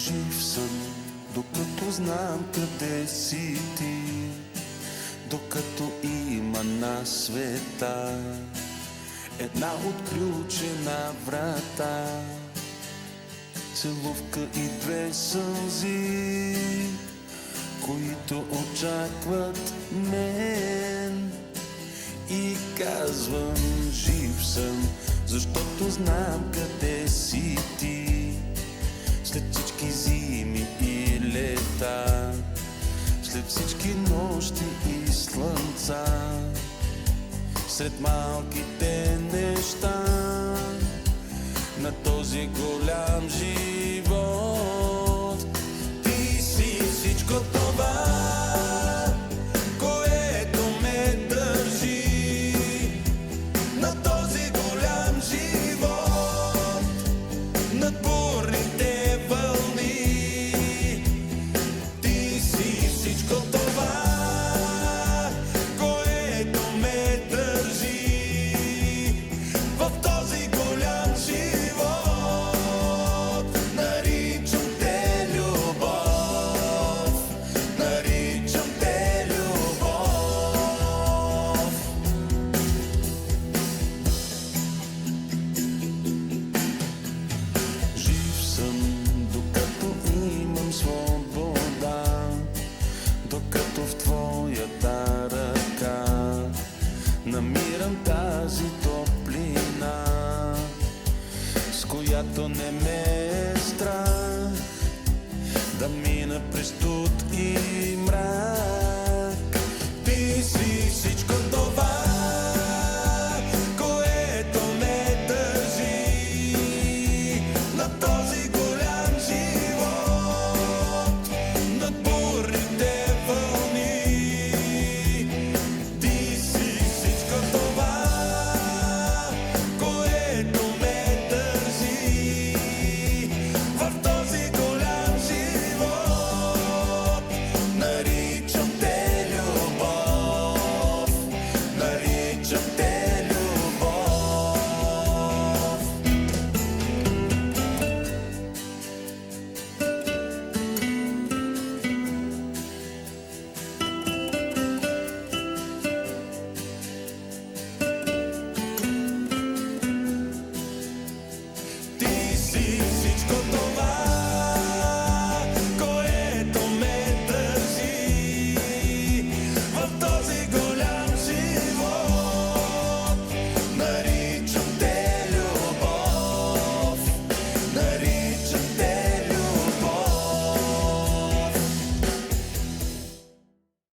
Жив съм, докато знам къде си ти, докато има на света една отключена врата, целувка и две сълзи, които очакват мен. И казвам, жив съм, защото знам къде си ти. След всички зими и лета, след всички нощи и слънца, сред малките неща на този голям живот, ти си всичко това, което ме държи на този голям живот, над бурните вълни. Ти си всичко това, което ме държи в този голям живот. Наричам те любов, наричам те любов. Жив съм, докато имам свобода, докато в твоята ръка намирам тази топлина, с която не ме е страх да мина през студ и мрак.